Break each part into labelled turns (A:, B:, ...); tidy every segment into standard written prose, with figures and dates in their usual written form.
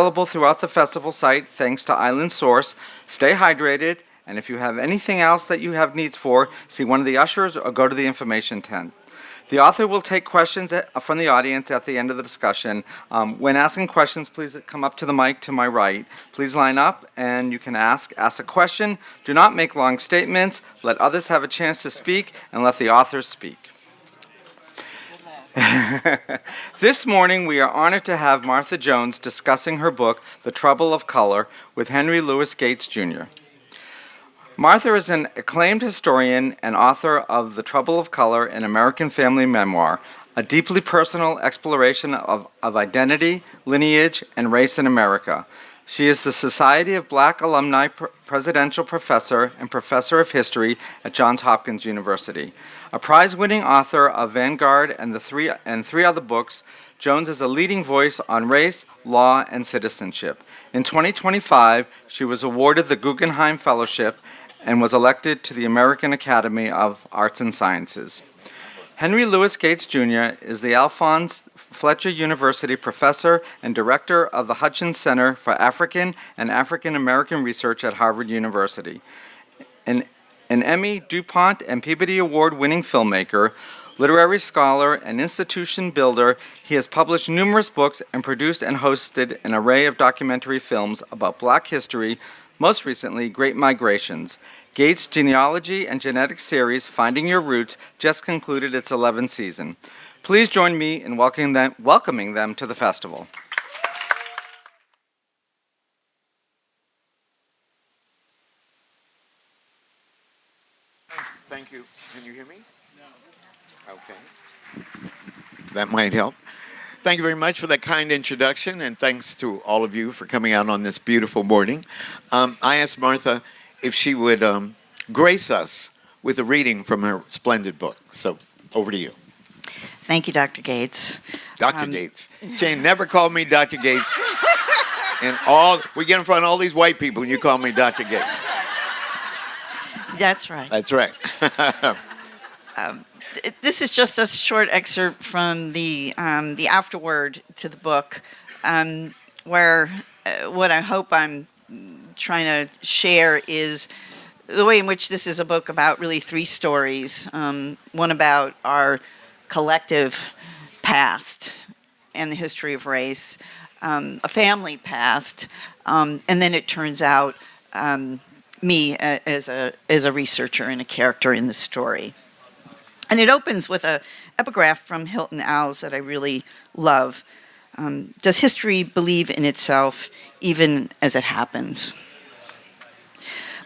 A: Available throughout the festival site thanks to Island Source. Stay hydrated, and if you have anything else that you have needs for, see one of the ushers or go to the information tent. The author will take questions from the audience at the end of the discussion. When asking questions, please come up to the mic to my right. Please line up and you can ask a question. Do not make long statements. Let others have a chance to speak and let the authors speak. This morning, we are honored to have Martha Jones discussing her book, The Trouble of Color, with Henry Louis Gates, Jr. Martha is an acclaimed historian and author of The Trouble of Color, an American Family Memoir, a deeply personal exploration of identity, lineage, and race in America. She is the Society of Black Alumni Presidential Professor and Professor of History at Johns Hopkins University. A prize-winning author of Vanguard and three other books, Jones is a leading voice on race, law, and citizenship. In 2025, she was awarded the Guggenheim Fellowship and was elected to the American Academy of Arts and Sciences. Henry Louis Gates, Jr. is the Alphonse Fletcher University Professor and Director of the Hutchins Center for African and African American Research at Harvard University. An Emmy, Pont, and Peabody Award-winning filmmaker, literary scholar, and institution builder, he has published numerous books and produced and hosted an array of documentary films about Black history, most recently, Great Migrations. Gates' genealogy and genetics series, Finding Your Roots, just concluded its 11th season. Please join me in welcoming them to the festival.
B: Thank you. Can you hear me? No. Okay. That might help. Thank you very much for that kind introduction, and thanks to all of you for coming out on this beautiful morning. I asked Martha if she would grace us with a reading from her splendid book. So, over to you.
C: Thank you, Dr. Gates.
B: Dr. Gates. She ain't never called me Dr. Gates. And we get in front of all these white people and you call me Dr. Gates.
C: That's right.
B: That's right.
C: This is just a short excerpt from the afterword to the book, where what I hope I'm trying to share is the way in which this is a book about really three stories. One about our collective past and the history of race, a family past, and then it turns out me as a researcher and a character in the story. And it opens with an epigraph from Hilton Als that I really love. Does history believe in itself even as it happens?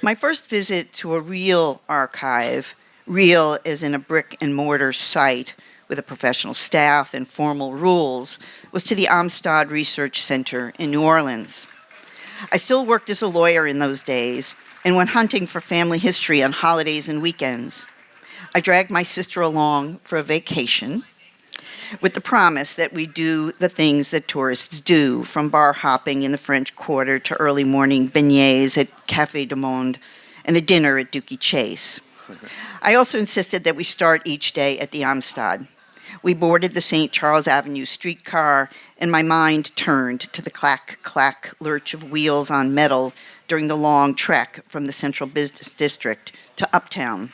C: My first visit to a real archive, real as in a brick and mortar site with a professional staff and formal rules, was to the Amistad Research Center in New Orleans. I still worked as a lawyer in those days and went hunting for family history on holidays and weekends. I dragged my sister along for a vacation with the promise that we do the things that tourists do, from bar hopping in the French Quarter to early morning beignets at Café du Monde and a dinner at Dookie Chase. I also insisted that we start each day at the Amistad. We boarded the St. Charles Avenue streetcar, and my mind turned to the clack-clack lurch of wheels on metal during the long trek from the Central Business District to Uptown.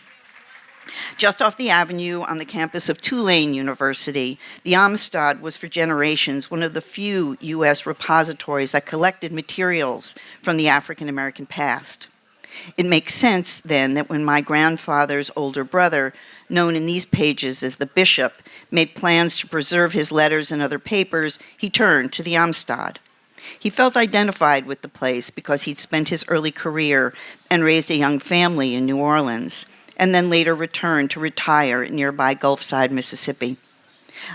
C: Just off the avenue on the campus of Tulane University, the Amistad was for generations one of the few U.S. repositories that collected materials from the African American past. It makes sense, then, that when my grandfather's older brother, known in these pages as the Bishop, made plans to preserve his letters and other papers, he turned to the Amistad. He felt identified with the place because he'd spent his early career and raised a young family in New Orleans, and then later returned to retire at nearby Gulfside, Mississippi.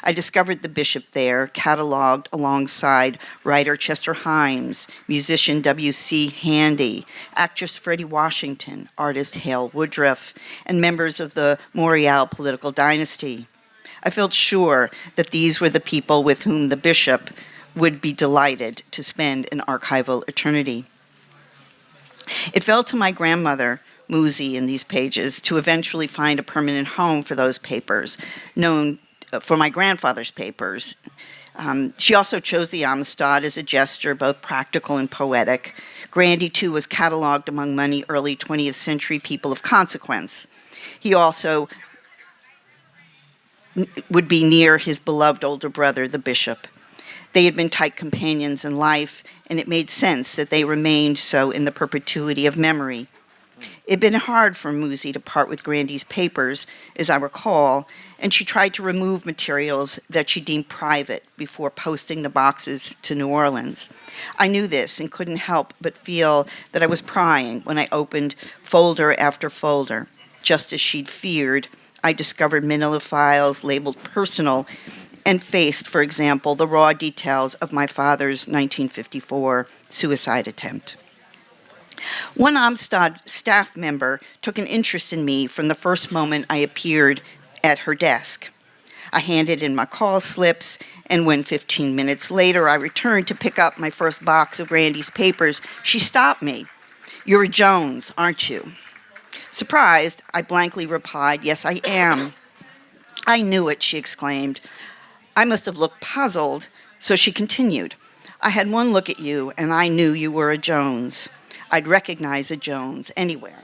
C: I discovered the Bishop there, cataloged alongside writer Chester Himes, musician W.C. Handy, actress Freddie Washington, artist Hale Woodruff, and members of the Montreal political dynasty. I felt sure that these were the people with whom the Bishop would be delighted to spend an archival eternity. It fell to my grandmother, Muzi, in these pages, to eventually find a permanent home for those papers, known for my grandfather's papers, She also chose the Amistad as a gesture, both practical and poetic. Grandy, too, was cataloged among many early 20th century people of consequence. He also would be near his beloved older brother, the bishop. They had been tight companions in life, and it made sense that they remained so in the perpetuity of memory. It had been hard for Musi to part with Grandy's papers, as I recall, and she tried to remove materials that she deemed private before posting the boxes to New Orleans. I knew this and couldn't help but feel that I was prying when I opened folder after folder. Just as she'd feared, I discovered manila files labeled personal and faced, for example, the raw details of my father's 1954 suicide attempt. One Amistad staff member took an interest in me from the first moment I appeared at her desk. I handed in my call slips, and when 15 minutes later I returned to pick up my first box of Grandy's papers, she stopped me. "You're a Jones, aren't you?" Surprised, I blankly replied, "Yes, I am." "I knew it," she exclaimed. I must have looked puzzled, so she continued. "I had one look at you, and I knew you were a Jones. I'd recognize a Jones anywhere."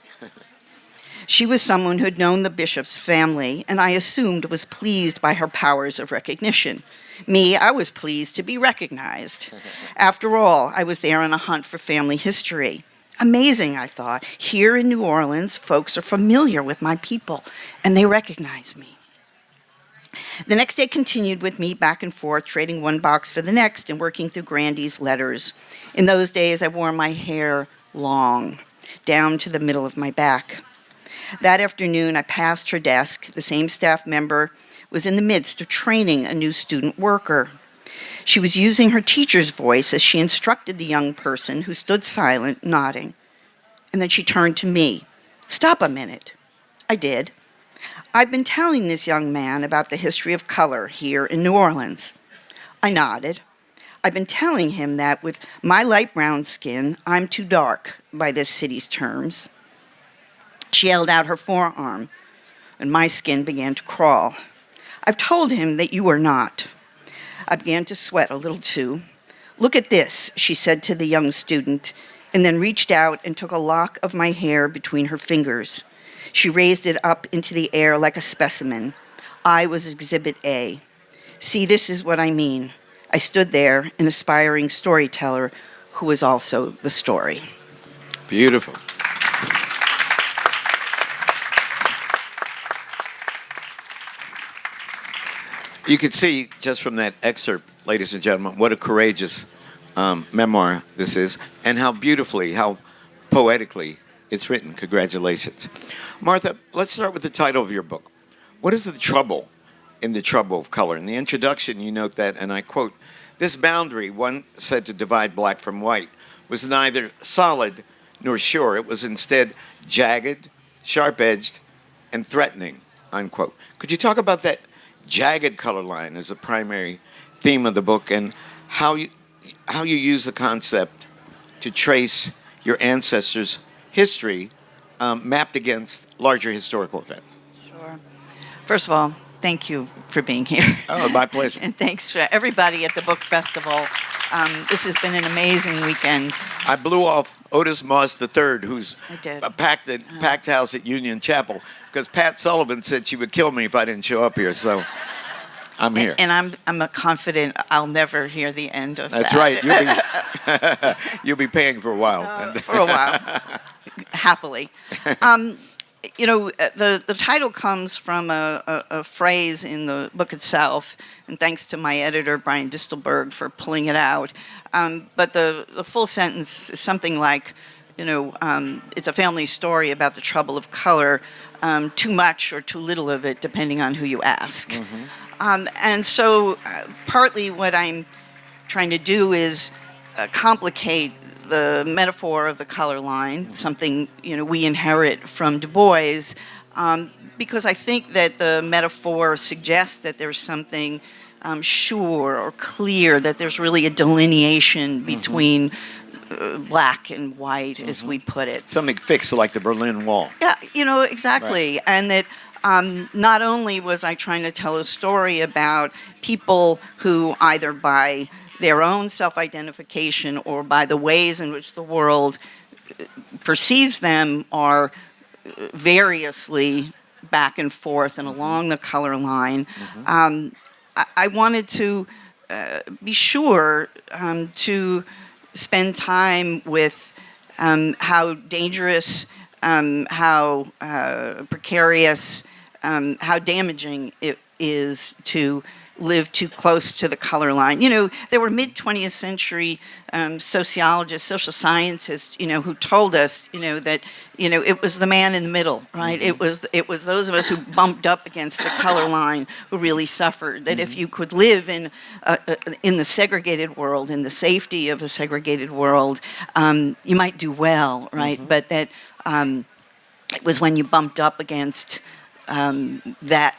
C: She was someone who had known the bishop's family, and I assumed was pleased by her powers of recognition. Me, I was pleased to be recognized. After all, I was there on a hunt for family history. Amazing, I thought. Here in New Orleans, folks are familiar with my people, and they recognize me. The next day continued with me back and forth, trading one box for the next and working through Grandy's letters. In those days, I wore my hair long, down to the middle of my back. That afternoon, I passed her desk. The same staff member was in the midst of training a new student worker. She was using her teacher's voice as she instructed the young person, who stood silent, nodding. And then she turned to me. "Stop a minute." I did. "I've been telling this young man about the history of color here in New Orleans." I nodded. "I've been telling him that with my light brown skin, I'm too dark by this city's terms." She held out her forearm, and my skin began to crawl. "I've told him that you are not." I began to sweat a little too. "Look at this," she said to the young student, and then reached out and took a lock of my hair between her fingers. She raised it up into the air like a specimen. I was Exhibit A. See, this is what I mean. I stood there, an aspiring storyteller who was also the story.
B: Beautiful. You could see just from that excerpt, ladies and gentlemen, what a courageous memoir this is, and how beautifully, how poetically it's written. Congratulations. Martha, let's start with the title of your book. What is the trouble in the trouble of color? In the introduction, you note that, and I quote, "This boundary, one said to divide black from white, was neither solid nor sure. It was instead jagged, sharp-edged, and threatening," unquote. Could you talk about that jagged color line as a primary theme of the book, and how you use the concept to trace your ancestors' history mapped against larger historical events?
C: Sure. First of all, thank you for being here.
B: Oh, my pleasure.
C: And thanks for everybody at the book festival. This has been an amazing weekend.
B: I blew off Otis Moss III, who's
C: I did.
B: a packed house at Union Chapel, because Pat Sullivan said she would kill me if I didn't show up here. So I'm here.
C: And I'm confident I'll never hear the end of
B: That's
C: that.
B: right. You'll be paying for a while.
C: For a while, happily. The title comes from a phrase in the book itself, and thanks to my editor, Brian Distelberg, for pulling it out. But the full sentence is something like, it's a family story about the trouble of color, too much or too little of it, depending on who you ask.
B: Mm-hmm.
C: And so partly what I'm trying to do is complicate the metaphor of the color line, mm-hmm. something we inherit from Du Bois, because I think that the metaphor suggests that there's something sure or clear, that there's really a delineation between black and white, as we put it.
B: Something fixed like the Berlin Wall.
C: Yeah, exactly. Right. And that not only was I trying to tell a story about people who either by their own self-identification or by the ways in which the world perceives them are variously back and forth and along the color line. I wanted to be sure to spend time with how dangerous, how precarious, how damaging it is to live too close to the color line. You know, there were mid-20th century sociologists, social scientists, you know, who told us, you know, that, you know, it was the man in the middle, right? It was those of us who bumped up against the color line who really suffered. That if you could live in the segregated world, in the safety of a segregated world, you might do well, right? But that it was when you bumped up against that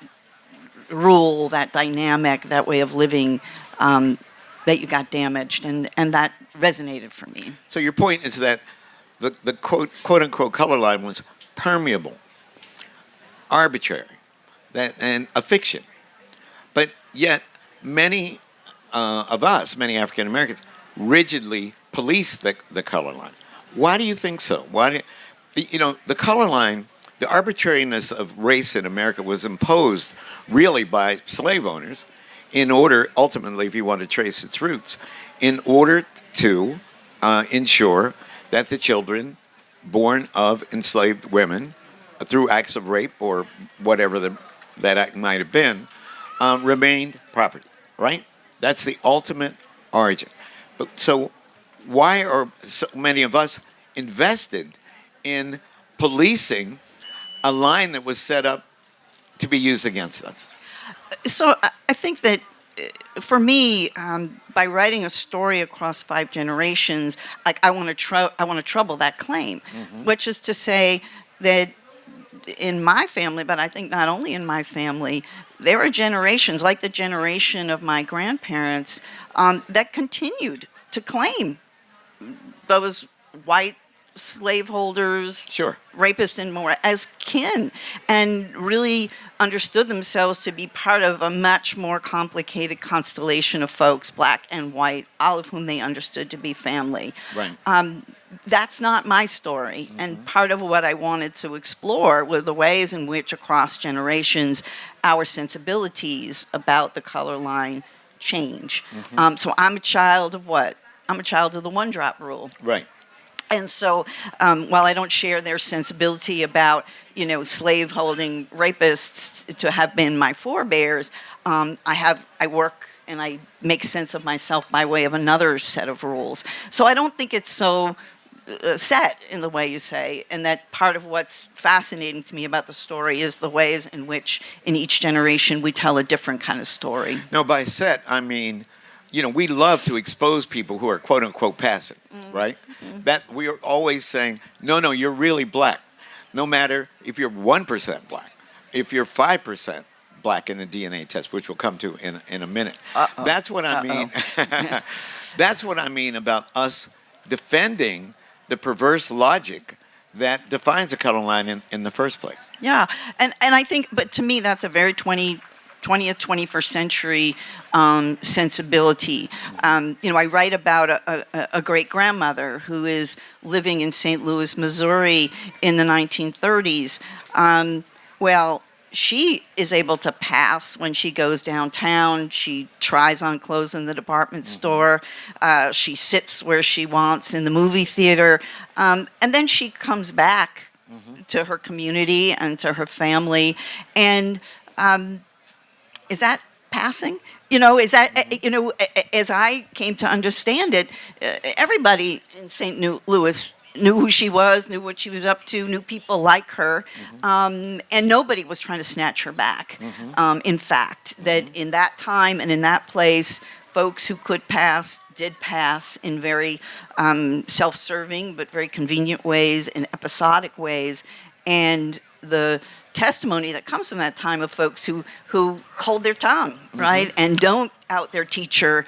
C: rule, that dynamic, that way of living, that you got damaged, and that resonated for me.
B: So your point is that the quote unquote color line was permeable, arbitrary, and a fiction. But yet many of us, many African Americans, rigidly police the color line. Why do you think so? You know, the color line, the arbitrariness of race in America was imposed really by slave owners in order, ultimately, if you want to trace its roots, in order to ensure that the children born of enslaved women through acts of rape or whatever that act might have been, remained property, right? That's the ultimate origin. But so why are so many of us invested in policing a line that was set up to be used against us?
C: So I think that for me, by writing a story across 5 generations, like I want to trouble that claim, which is to say that in my family, but I think not only in my family, there are generations, like the generation of my grandparents, that continued to claim those white slaveholders,
B: Sure,
C: rapists and more as kin, and really understood themselves to be part of a much more complicated constellation of folks, black and white, all of whom they understood to be family.
B: right.
C: That's not my story, and part of what I wanted to explore were the ways in which across generations our sensibilities about the color line change. So I'm a child of what? I'm a child of the one-drop rule.
B: Right.
C: And so, while I don't share their sensibility about, you know, slave-holding rapists to have been my forebears, I work and I make sense of myself by way of another set of rules. So I don't think it's so set in the way you say, and that part of what's fascinating to me about the story is the ways in which, in each generation, we tell a different kind of story.
B: No, by set, I mean, you know, we love to expose people who are quote unquote passive, right? That we are always saying, no, you're really black. No matter if you're 1% black, if you're 5% black in the DNA test, which we'll come to in a minute. That's what I mean. That's what I mean about us defending the perverse logic that defines the color line in the first place.
C: Yeah, and I think, but to me, that's a very 20th, 21st century sensibility. You know, I write about a great-grandmother who is living in St. Louis, Missouri in the 1930s. Well, she is able to pass when she goes downtown. She tries on clothes in the department store. She sits where she wants in the movie theater. And then she comes back to her community and to her family. And is that passing? You know, is that, you know, as I came to understand it, everybody in St. Louis knew who she was, knew what she was up to, knew people like her, and nobody was trying to snatch her back. In fact, that in that time and in that place, folks who could pass did pass in very self-serving but very convenient ways, in episodic ways, and the testimony that comes from that time of folks who hold their tongue, right, and don't out their teacher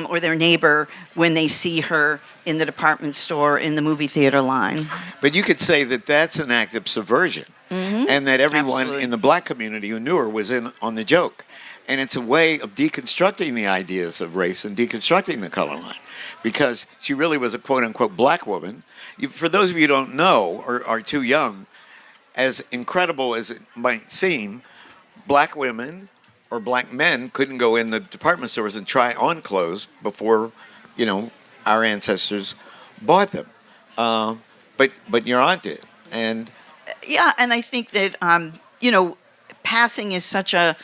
C: or their neighbor when they see her in the department store, in the movie theater line.
B: But you could say that that's an act of subversion. And and that everyone
C: Absolutely.
B: in the black community who knew her was in on the joke. And it's a way of deconstructing the ideas of race and deconstructing the color line, because she really was a quote-unquote black woman. For those of you who don't know or are too young, as incredible as it might seem, black women or black men couldn't go in the department stores and try on clothes before, our ancestors bought them. But your aunt did, and
C: Yeah, and I think that passing is such a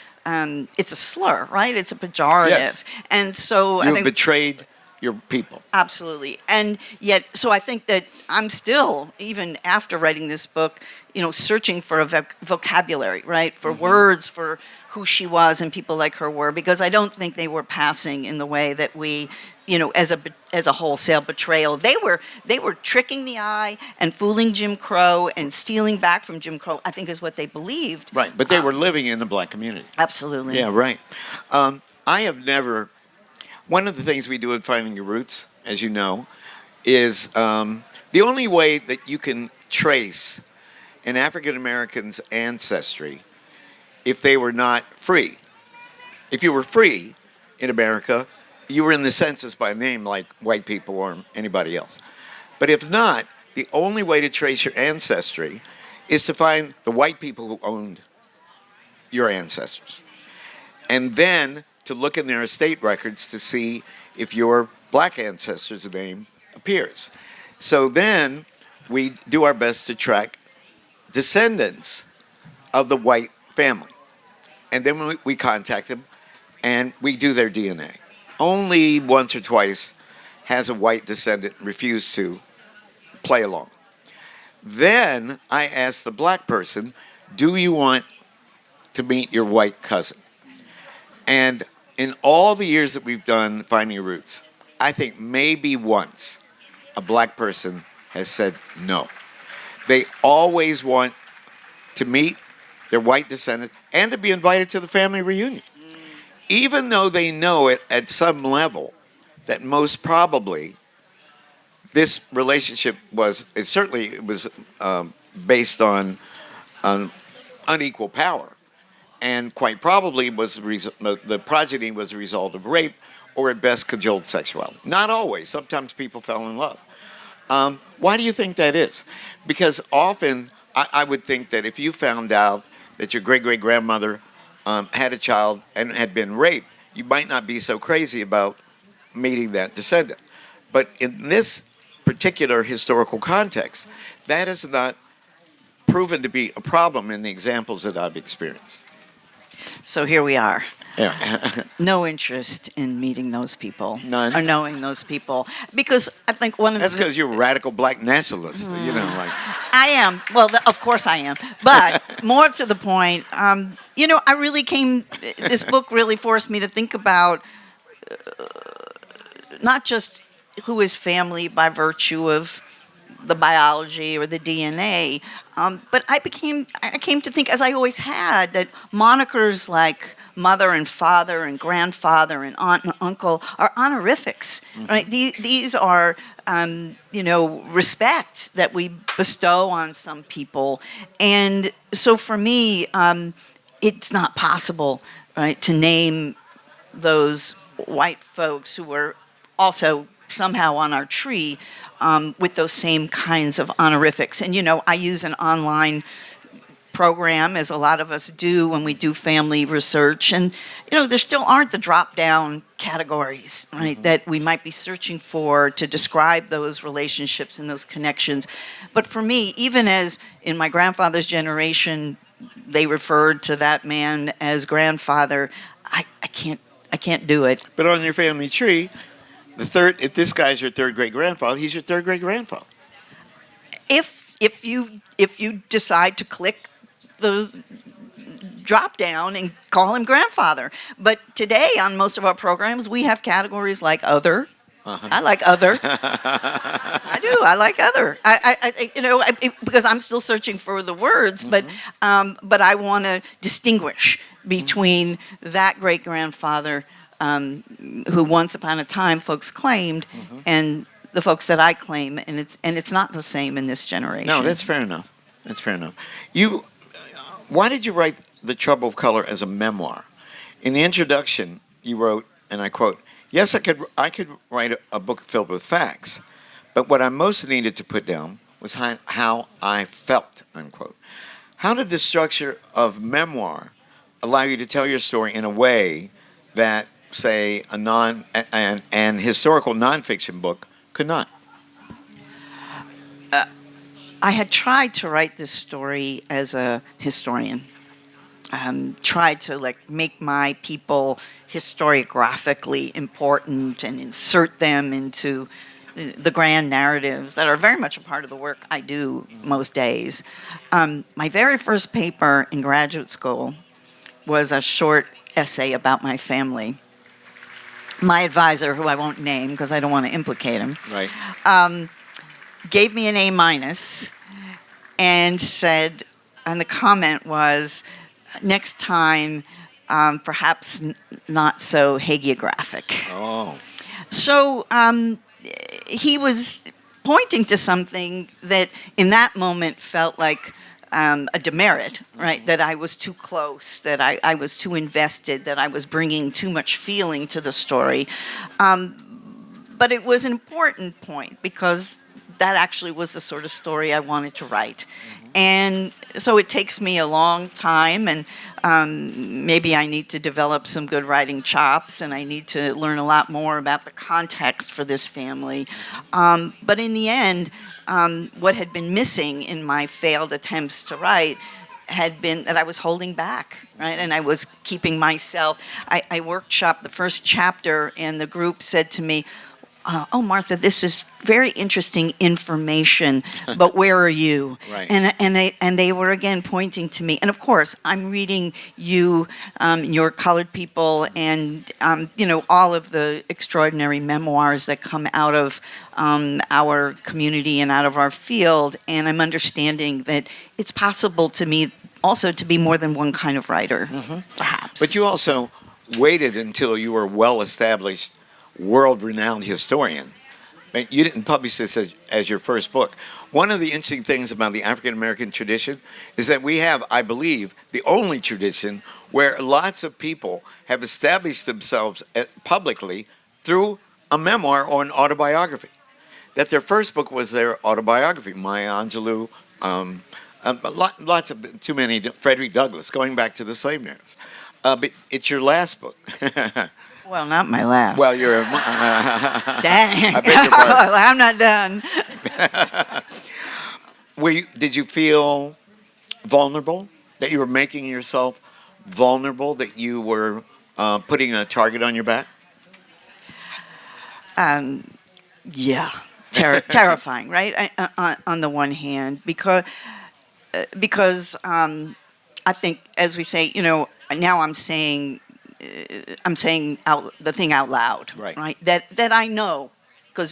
C: it's a slur, right? It's a pejorative,
B: Yes.
C: and so I
B: you
C: think
B: betrayed your people.
C: absolutely, and yet, so I think that I'm still, even after writing this book, searching for a vocabulary, right, for words for who she was and people like her were, because I don't think they were passing in the way that we, as a wholesale betrayal. They were tricking the eye and fooling Jim Crow and stealing back from Jim Crow, I think, is what they believed.
B: Right, but they were living in the black community.
C: Absolutely.
B: Yeah, right. I have never. One of the things we do in Finding Your Roots, as you know, is the only way that you can trace an African American's ancestry if they were not free. If you were free in America, you were in the census by name like white people or anybody else. But if not, the only way to trace your ancestry is to find the white people who owned your ancestors. And then to look in their estate records to see if your black ancestor's name appears. So then we do our best to track descendants of the white family. And then we contact them and we do their DNA. Only once or twice has a white descendant refused to play along. Then I ask the black person, do you want to meet your white cousin? And in all the years that we've done Finding Your Roots, I think maybe once a black person has said no. They always want to meet their white descendants and to be invited to the family reunion. Even though they know it at some level that most probably this relationship was based on unequal power. And quite probably the progeny was a result of rape or at best cajoled sexuality. Not always. Sometimes people fell in love. Why do you think that is? Because often I would think that if you found out that your great-great-grandmother had a child and had been raped, you might not be so crazy about meeting that descendant. But in this particular historical context, that is not proven to be a problem in the examples that I've experienced.
C: So here we are.
B: Yeah.
C: No interest in meeting those people.
B: None.
C: Or knowing those people. Because I think one of
B: That's
C: the...
B: because you're a radical black nationalist, like.
C: I am. Well, of course I am. But more to the point, I really this book really forced me to think about not just who is family by virtue of the biology or the DNA, but I came to think, as I always had, that monikers like mother and father and grandfather and aunt and uncle are honorifics, right? These are, respect that we bestow on some people. And so for me, it's not possible, right, to name those white folks who were also somehow on our tree with those same kinds of honorifics. And, I use an online program, as a lot of us do when we do family research. And, there still aren't the drop-down categories, right, that we might be searching for to describe those relationships and those connections. But for me, even as in my grandfather's generation, they referred to that man as grandfather, I can't do it.
B: But on your family tree, if this guy's your third great grandfather, he's your third great grandfather.
C: If you decide to click the drop down and call him grandfather. But today on most of our programs we have categories like other. I like other. I do. I like other. Because I'm still searching for the words, but I want to distinguish between that great grandfather who once upon a time folks claimed and the folks that I claim, and it's not the same in this generation.
B: No, that's fair enough. That's fair enough. Why did you write The Trouble of Color as a memoir? In the introduction, you wrote, and I quote, "Yes, I could write a book filled with facts, but what I most needed to put down was how I felt," unquote. How did the structure of memoir allow you to tell your story in a way that, say, an historical nonfiction book could not?
C: I had tried to write this story as a historian. Tried to make my people historiographically important and insert them into the grand narratives that are very much a part of the work I do most days. My very first paper in graduate school was a short essay about my family. My advisor, who I won't name because I don't want to implicate him,
B: Right.
C: gave me an A minus and said, and the comment was, next time, perhaps not so hagiographic.
B: Oh.
C: So he was pointing to something that in that moment felt like a demerit, right? That I was too close, that I was too invested, that I was bringing too much feeling to the story. But it was an important point because that actually was the sort of story I wanted to write. And so it takes me a long time, and maybe I need to develop some good writing chops, and I need to learn a lot more about the context for this family. But in the end, what had been missing in my failed attempts to write had been that I was holding back, right? And I was keeping myself. I workshopped the first chapter, and the group said to me, "Oh, Martha, this is very interesting information, but where are you?"
B: Right.
C: And they were again pointing to me. And of course, I'm reading you, your colored people, and all of the extraordinary memoirs that come out of our community and out of our field. And I'm understanding that it's possible to me also to be more than one kind of writer, perhaps.
B: But you also waited until you were well established, world-renowned historian. You didn't publish this as your first book. One of the interesting things about the African-American tradition is that we have, I believe, the only tradition where lots of people have established themselves publicly through a memoir or an autobiography. That their first book was their autobiography, Maya Angelou, lots of, too many, Frederick Douglass, going back to the slave narratives. But it's your last book.
C: Well, not my last.
B: Well, you're.
C: Dang.
B: I beg your pardon.
C: I'm not done.
B: Did you feel vulnerable? That you were making yourself vulnerable? That you were putting a target on your back?
C: Yeah. Terrifying, right? On the one hand, because I think, as we say, now I'm saying the thing out loud,
B: right?
C: That I know,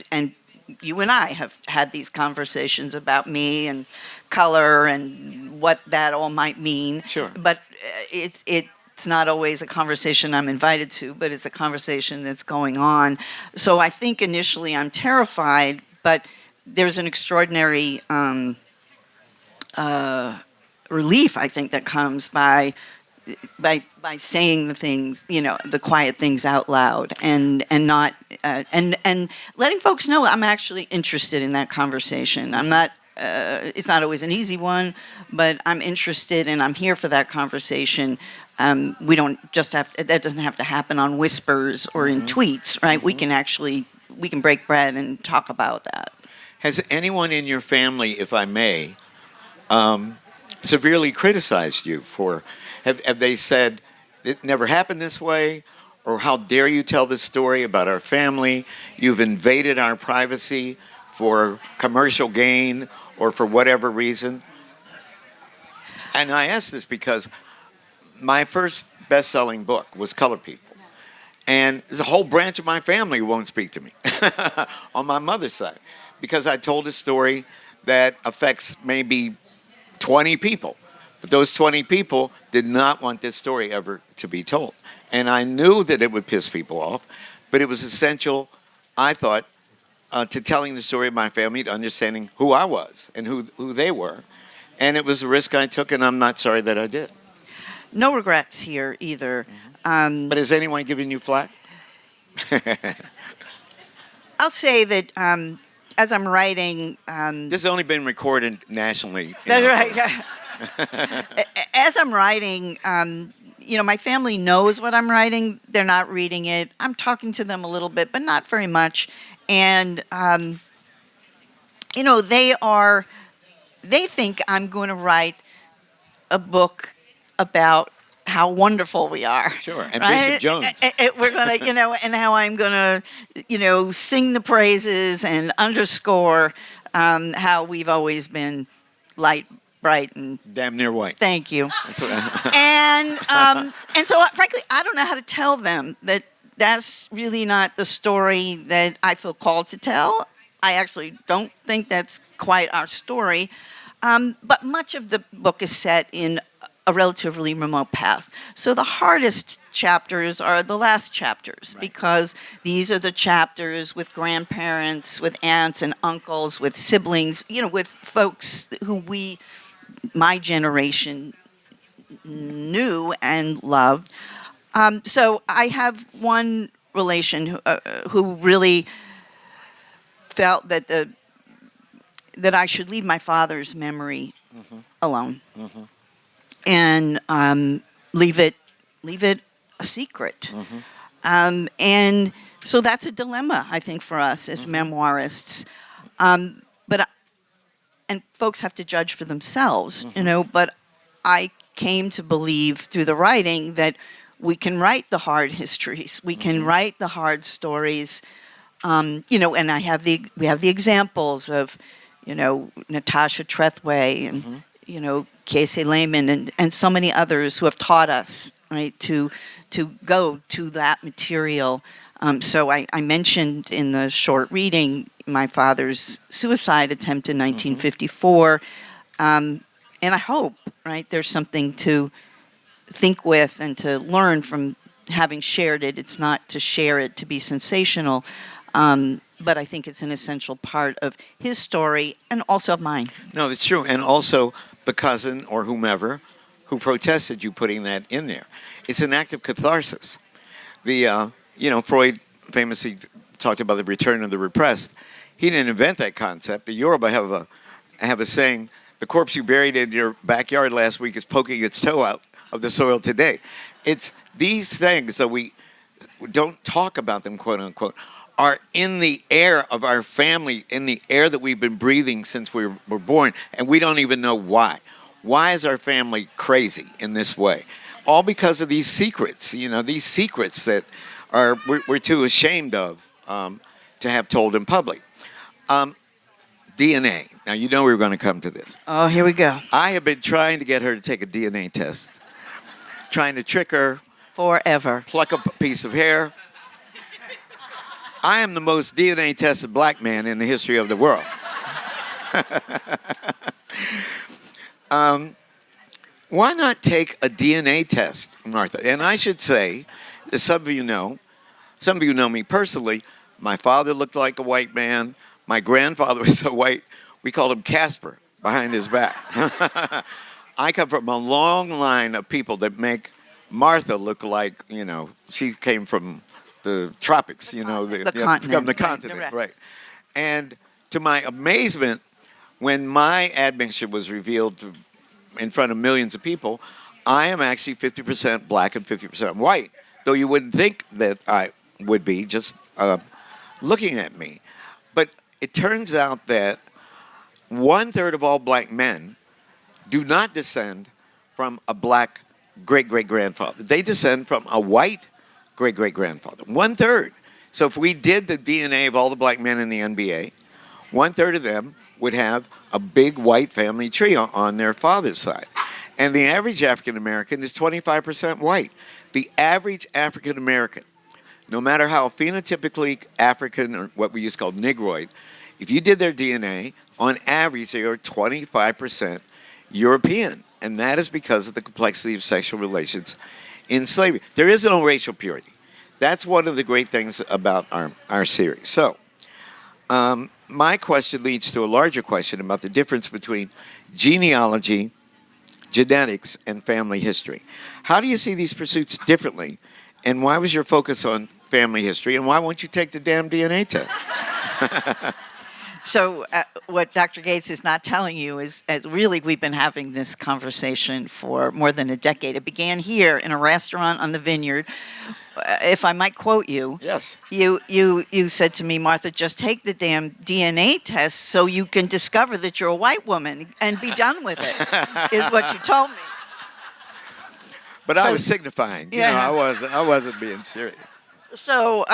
C: and you and I have had these conversations about me and color and what that all might mean.
B: Sure.
C: But it's not always a conversation I'm invited to, but it's a conversation that's going on. So I think initially I'm terrified, but there's an extraordinary relief, I think, that comes by saying the things, the quiet things out loud, and not and letting folks know I'm actually interested in that conversation. I'm not. It's not always an easy one, but I'm interested and I'm here for that conversation. We don't just have that doesn't have to happen on whispers or in tweets, right? We can break bread and talk about that.
B: Has anyone in your family, if I may, severely criticized you for? Have they said it never happened this way, or how dare you tell this story about our family? You've invaded our privacy for commercial gain or for whatever reason. And I ask this because my first best-selling book was Colored People. And there's a whole branch of my family who won't speak to me on my mother's side because I told a story that affects maybe 20 people. But those 20 people did not want this story ever to be told. And I knew that it would piss people off, but it was essential, I thought, to telling the story of my family, to understanding who I was and who they were. And it was a risk I took, and I'm not sorry that I did.
C: No regrets here either.
B: But has anyone given you flack?
C: I'll say that as I'm writing,
B: This has only been recorded nationally.
C: that's right. As I'm writing, my family knows what I'm writing. They're not reading it. I'm talking to them a little bit, but not very much. And they think I'm going to write a book about how wonderful we are.
B: Sure, and
C: right?
B: Bishop Jones.
C: We're going to, and how I'm going to, sing the praises and underscore how we've always been light, bright, and
B: Damn near white.
C: thank you.
B: That's what
C: And so, frankly, I don't know how to tell them that that's really not the story that I feel called to tell. I actually don't think that's quite our story. But much of the book is set in a relatively remote past. So the hardest chapters are the last chapters,
B: Right.
C: because these are the chapters with grandparents, with aunts and uncles, with siblings, with folks who my generation, knew and loved. So I have one relation who really felt that I should leave my father's memory alone, and leave it a secret. And so that's a dilemma, I think, for us as memoirists. And folks have to judge for themselves, But I came to believe through the writing that we can write the hard histories, we can write the hard stories, and we have the examples of, Natasha Trethway and Casey Lehman and so many others who have taught us, right, to go to that material. So I mentioned in the short reading my father's suicide attempt in 1954, and I hope, right, there's something to think with and to learn from having shared it. It's not to share it to be sensational, but I think it's an essential part of his story and also of mine.
B: No, that's true. And also the cousin or whomever who protested you putting that in there. It's an act of catharsis. Freud famously talked about the return of the repressed. He didn't invent that concept. The Yoruba have a saying, the corpse you buried in your backyard last week is poking its toe out of the soil today. It's these things that we don't talk about them, quote unquote, are in the air of our family, in the air that we've been breathing since we were born, and we don't even know why. Why is our family crazy in this way? All because of these secrets, these secrets that we're too ashamed of to have told in public. DNA. Now, we were going to come to this.
C: Oh, here we go.
B: I have been trying to get her to take a DNA test, trying to trick her,
C: Forever.
B: pluck up a piece of hair. I am the most DNA tested black man in the history of the world. Why not take a DNA test, Martha? And I should say, as some of you know me personally, my father looked like a white man. My grandfather was so white, we called him Casper behind his back. I come from a long line of people that make Martha look like, she came from the tropics,
C: the continent.
B: From the continent, right. And to my amazement, when my admixture was revealed in front of millions of people, I am actually 50% black and 50% white, though you wouldn't think that I would be just looking at me. But it turns out that 1/3 of all black men do not descend from a black great-great-grandfather. They descend from a white great-great-grandfather. 1/3. So if we did the DNA of all the black men in the NBA, 1/3 of them would have a big white family tree on their father's side. And the average African-American is 25% white. The average African-American, no matter how phenotypically African or what we used to call Negroid, if you did their DNA, on average they are 25% European. And that is because of the complexity of sexual relations in slavery. There is no racial purity. That's one of the great things about our series. So, my question leads to a larger question about the difference between genealogy, genetics, and family history. How do you see these pursuits differently? And why was your focus on family history? And why won't you take the damn DNA test?
C: So what Dr. Gates is not telling you is really we've been having this conversation for more than a decade. It began here in a restaurant on the Vineyard. If I might quote you,
B: Yes.
C: you said to me, Martha, just take the damn DNA test so you can discover that you're a white woman and be done with it, is what you told me.
B: But I was signifying. You know, I wasn't being serious.
C: So,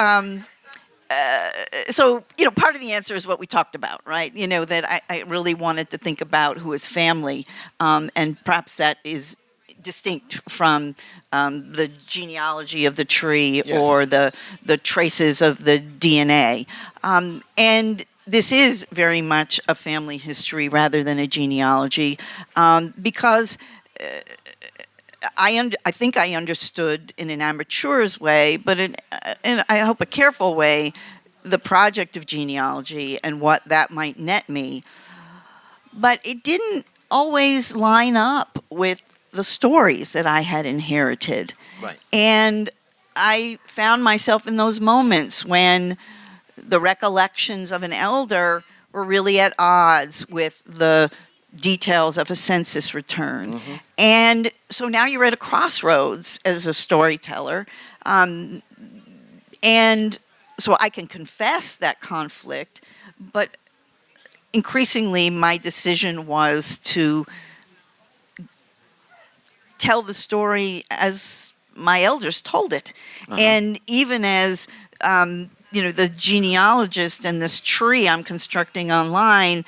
C: part of the answer is what we talked about, right? You know, that I really wanted to think about who is family, and perhaps that is distinct from the genealogy of the tree or the traces of the DNA. And this is very much a family history rather than a genealogy, because I think I understood in an amateur's way, but in I hope a careful way, the project of genealogy and what that might net me. But it didn't always line up with the stories that I had inherited.
B: Right.
C: And I found myself in those moments when the recollections of an elder were really at odds with the details of a census return. Mm-hmm. And so now you're at a crossroads as a storyteller. And so I can confess that conflict, but increasingly my decision was to tell the story as my elders told it. Uh-huh. And even as the genealogist and this tree I'm constructing online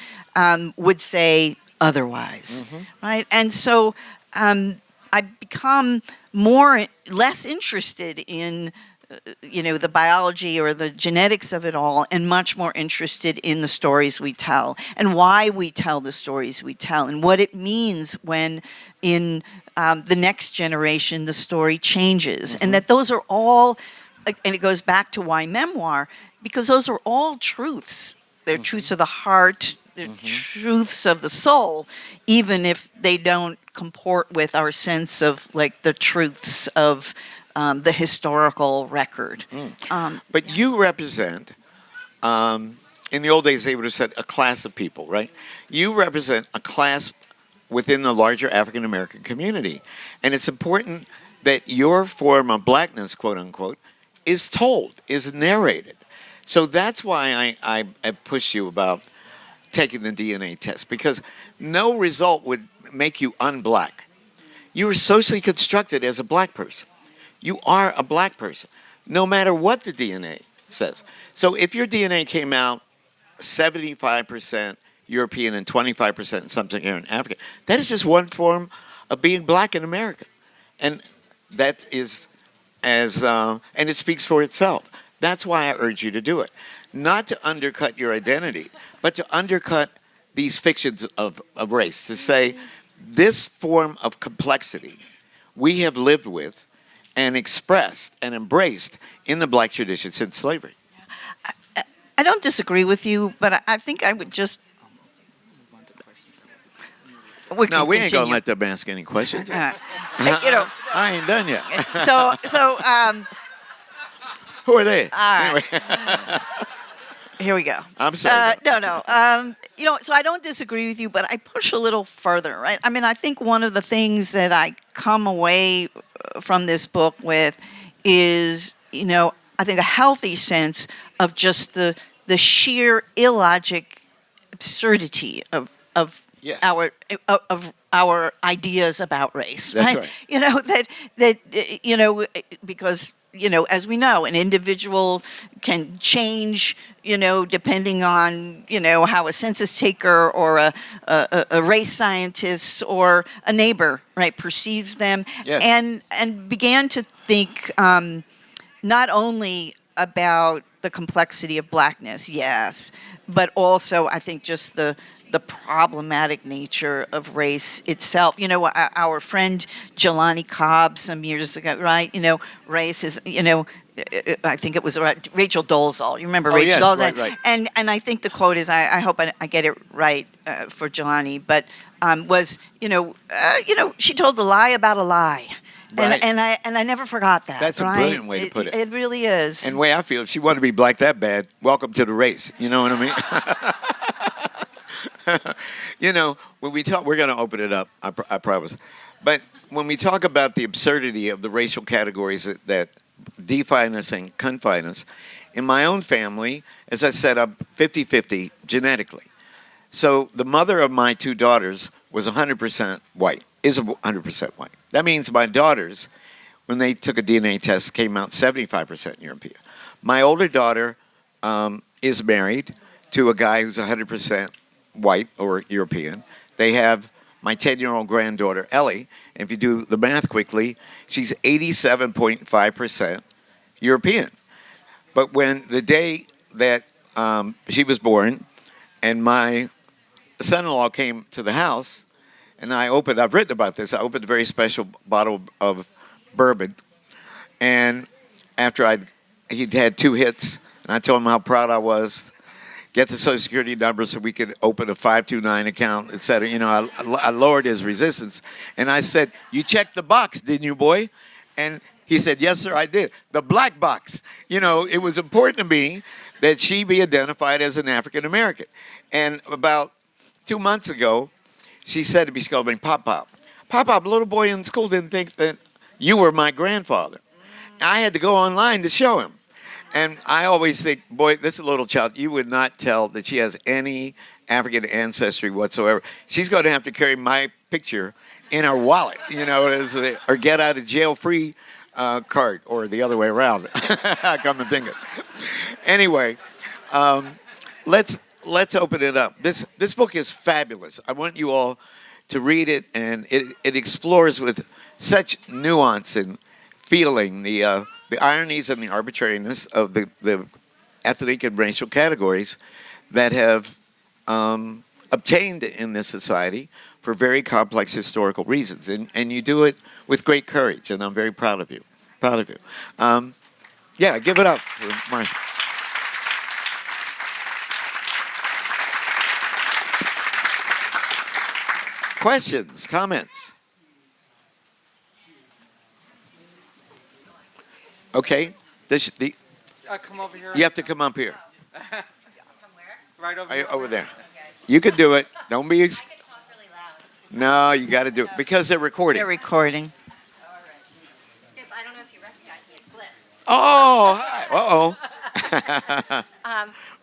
C: would say otherwise, mm-hmm. right? And so I've become less interested in the biology or the genetics of it all, and much more interested in the stories we tell and why we tell the stories we tell and what it means when in the next generation the story changes. Mm-hmm. And that those are all, and it goes back to why memoir, because those are all truths. They're mm-hmm. truths of the heart, they're mm-hmm. truths of the soul, even if they don't comport with our sense of like the truths of the historical record.
B: But you represent, in the old days they would have said a class of people, right? You represent a class within the larger African American community. And it's important that your form of blackness, quote unquote, is told, is narrated. So that's why I push you about taking the DNA test, because no result would make you unblack. You were socially constructed as a black person. You are a black person, no matter what the DNA says. So if your DNA came out 75% European and 25% Sub-Saharan African, that is just one form of being black in America. And that is and it speaks for itself. That's why I urge you to do it. Not to undercut your identity, but to undercut these fictions of race, to say this form of complexity we have lived with and expressed and embraced in the black tradition since slavery.
C: I don't disagree with you, but I think I would just...
B: We ain't going to let them ask any questions. I ain't done yet. Who are they?
C: All right.
B: Anyway.
C: Here we go.
B: I'm sorry.
C: No. So I don't disagree with you, but I push a little further, right? I mean, I think one of the things that I come away from this book with is, I think a healthy sense of just the sheer illogic absurdity of
B: yes.
C: our ideas about race.
B: That's
C: right. Because as we know, an individual can change, depending on, how a census taker or a race scientist or a neighbor, right, perceives them.
B: Yes.
C: And began to think not only about the complexity of blackness, yes, but also I think just the problematic nature of race itself. Our friend Jelani Cobb some years ago, right? Race is, I think it was Rachel Dolezal. You remember
B: Oh,
C: Rachel
B: yes,
C: Dolezal?
B: right.
C: And I think the quote is, I hope I get it right for Johnny, but was, she told a lie about a lie.
B: Right.
C: And I never forgot that.
B: That's a
C: right?
B: brilliant way to put it.
C: It really is.
B: And the way I feel, if she wanted to be black that bad, welcome to the race. You know what I mean? When we talk, we're going to open it up, I promise. But when we talk about the absurdity of the racial categories that define us and confine us, in my own family, as I said, I'm 50-50 genetically. So the mother of my two daughters was 100% white, is 100% white. That means my daughters, when they took a DNA test, came out 75% European. My older daughter is married to a guy who's 100% white or European. They have my 10-year-old granddaughter, Ellie. And if you do the math quickly, she's 87.5% European. But when the day that she was born and my son-in-law came to the house, and I've written about this, I opened a very special bottle of bourbon. And after he'd had 2 hits, and I told him how proud I was, get the Social Security number so we could open a 529 account, et cetera. I lowered his resistance. And I said, you checked the box, didn't you, boy? And he said, yes, sir, I did. The black box. It was important to me that she be identified as an African American. And about 2 months ago, she said to me, she called me Pop Pop. Pop Pop, a little boy in school didn't think that you were my grandfather. I had to go online to show him. And I always think, boy, this little child, you would not tell that she has any African ancestry whatsoever. She's going to have to carry my picture in her wallet, or get out of jail free card, or the other way around. Come to think of it. Anyway, let's open it up. This book is fabulous. I want you all to read it, and it explores with such nuance and feeling the ironies and the arbitrariness of the ethnic and racial categories that have obtained in this society for very complex historical reasons. And you do it with great courage, and I'm very proud of you. Proud of you. Yeah, give it up for Martha. Questions, comments? Okay.
A: Come over here.
B: You have to come up here.
A: From where? Right over
B: Right
A: here.
B: over there. Okay. You can do it. Don't be.
D: I could talk really loud.
B: No, you got to do it because they're recording.
C: They're recording.
D: All right. Skip, I don't know if you recognize me. It's Bliss.
B: Oh, hi. Uh-oh.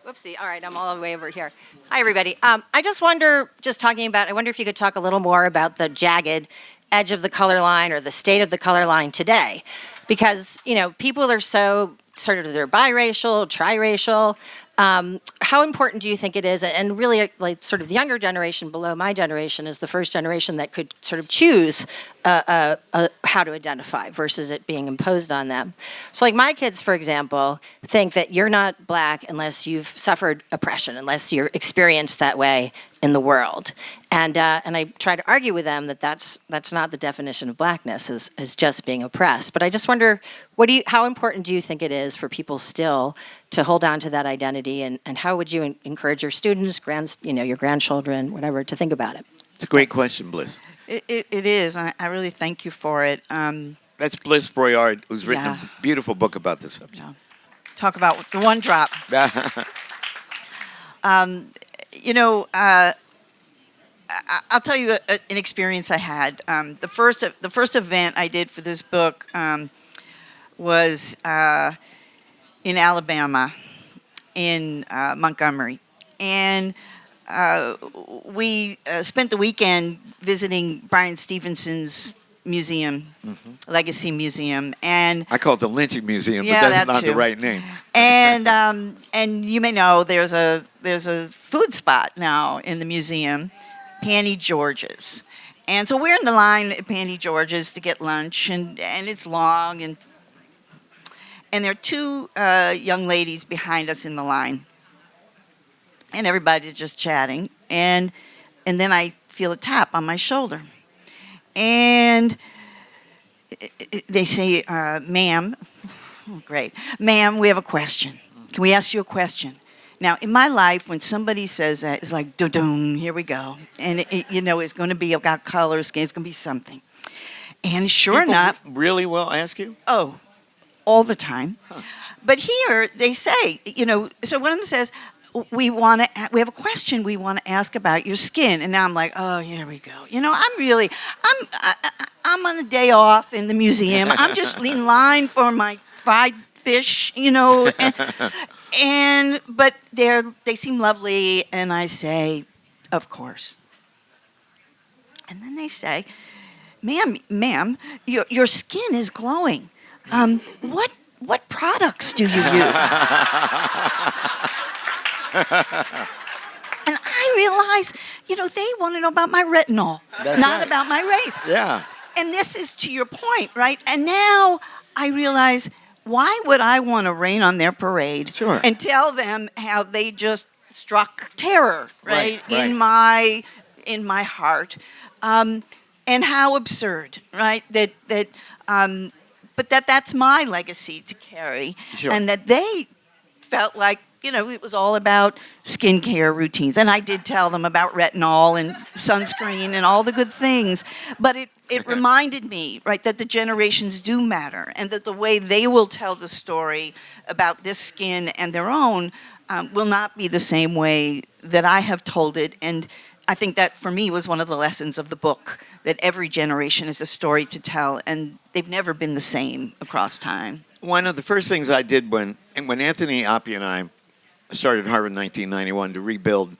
D: Whoopsie. All right, I'm all the way over here. Hi, everybody. I just wonder, I wonder if you could talk a little more about the jagged edge of the color line or the state of the color line today. Because, people are so they're biracial, triracial. How important do you think it is? And really, like sort of the younger generation below my generation is the first generation that could sort of choose how to identify versus it being imposed on them. So like my kids, for example, think that you're not black unless you've suffered oppression, unless you're experienced that way in the world. And I try to argue with them that that's not the definition of blackness, is just being oppressed. But I just wonder, how important do you think it is for people still to hold on to that identity, and how would you encourage your students, your grandchildren, whatever, to think about it?
B: It's a great question, Bliss.
C: It is, and I really thank you for it.
B: That's Bliss Broyard, who's written a beautiful book about this subject.
C: Talk about the one drop. I'll tell you an experience I had. The first event I did for this book was in Alabama, in Montgomery, and we spent the weekend visiting Bryan Stevenson's museum, Legacy Museum, and
B: I call it the Lynching Museum,
C: Yeah,
B: but that's
C: that
B: not the
C: too.
B: right name.
C: and you may know there's a food spot now in the museum, Panty George's. And so we're in the line at Panty George's to get lunch, and it's long, and there are 2 young ladies behind us in the line, and everybody's just chatting, and then I feel a tap on my shoulder, and they say, "Ma'am," Oh, great. Ma'am, we have a question. Can we ask you a question? Now, in my life, when somebody says that, it's like, dun, here we go. And, it's going to be about color, skin, it's going to be something. And sure
B: People
C: enough,
B: really will ask you?
C: oh, all the time.
B: Huh.
C: But here they say, so one of them says, we have a question we want to ask about your skin. And now I'm like, oh, here we go. I'm on a day off in the museum. I'm just in line for my fried fish, but they seem lovely, and I say, of course. And then they say, ma'am, your skin is glowing. What products do you use? And I realize, they want to know about my retinol,
B: That's
C: not
B: right.
C: about my race.
B: Yeah.
C: And this is to your point, right? And now I realize, why would I want to rain on their parade
B: Sure.
C: and tell them how they just struck terror, right,
B: Right.
C: in my heart, and how absurd, right? But that's my legacy to carry,
B: Sure.
C: and that they felt like it was all about skincare routines. And I did tell them about retinol and sunscreen and all the good things. But it reminded me, right, that the generations do matter, and that the way they will tell the story about this skin and their own will not be the same way that I have told it. And I think that, for me, was one of the lessons of the book, that every generation is a story to tell, and they've never been the same across time.
B: One of the first things I did when Anthony Appie and I started Harvard in 1991 to rebuild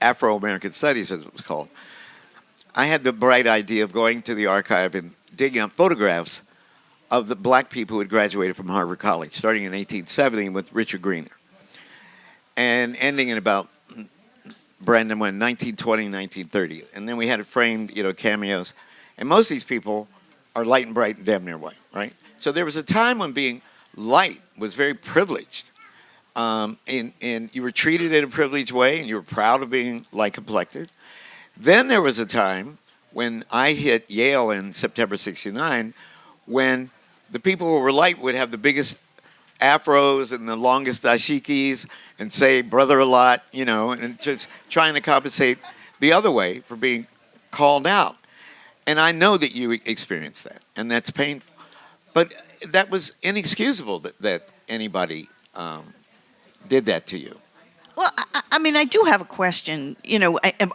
B: Afro-American Studies, as it was called, I had the bright idea of going to the archive and digging up photographs of the black people who had graduated from Harvard College, starting in 1870 with Richard Greener, and ending in about, Brandon went 1920, 1930. And then we had it framed, cameos. And most of these people are light and bright and damn near white, right? So there was a time when being light was very privileged. And you were treated in a privileged way, and you were proud of being light complected. Then there was a time when I hit Yale in September '69, when the people who were light would have the biggest afros and the longest dashikis and say brother a lot, and just trying to compensate the other way for being called out. And I know that you experienced that, and that's painful. But that was inexcusable that anybody did that to you.
C: Well, I do have a question,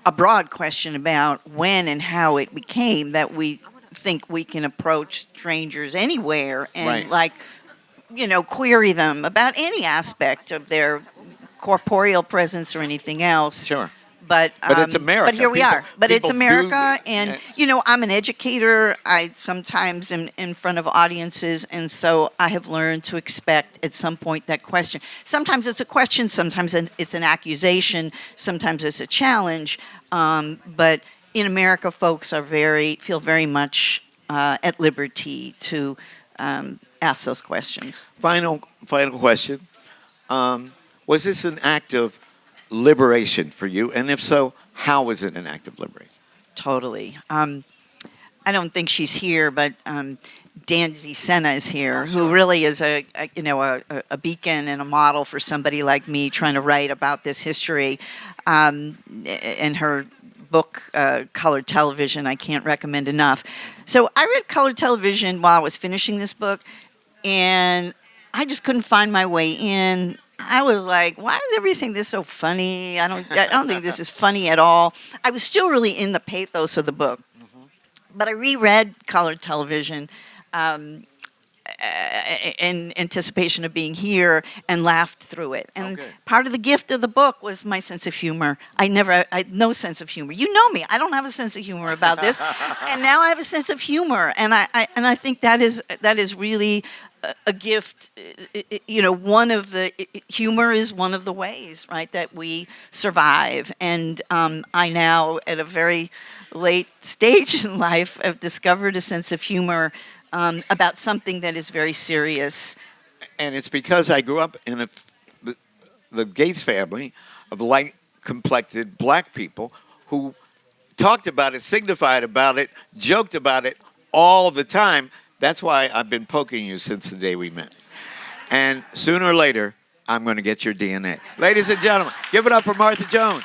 C: a broad question about when and how it became that we think we can approach strangers anywhere and,
B: Right.
C: query them about any aspect of their corporeal presence or anything else.
B: Sure.
C: But
B: it's America.
C: But here we
B: People-
C: are. But it's
B: people
C: America,
B: do-
C: and
B: yeah.
C: I'm an educator. I sometimes am in front of audiences, and so I have learned to expect at some point that question. Sometimes it's a question, sometimes it's an accusation, sometimes it's a challenge. But in America, folks feel very much at liberty to ask those questions.
B: Final question. Was this an act of liberation for you? And if so, how was it an act of liberation?
C: Totally. I don't think she's here, but Danzy Senna is here, who really is a beacon and a model for somebody like me trying to write about this history. And her book, Colored Television, I can't recommend enough. So I read Colored Television while I was finishing this book, and I just couldn't find my way in. I was like, why is everything this so funny? I don't think this is funny at all. I was still really in the pathos of the book. Mm-hmm. But I reread Colored Television in anticipation of being here and laughed through it. And part of the gift of the book was my sense of humor. I had no sense of humor. You know me. I don't have a sense of humor about this. And now I have a sense of humor. And I think that is really a gift. One of the humor is one of the ways, right, that we survive. And I now, at a very late stage in life, have discovered a sense of humor about something that is very serious.
B: And it's because I grew up in the Gates family of light-complected black people who talked about it, signified about it, joked about it all the time, That's why I've been poking you since the day we met. And sooner or later, I'm going to get your DNA. Ladies and gentlemen, give it up for Martha Jones.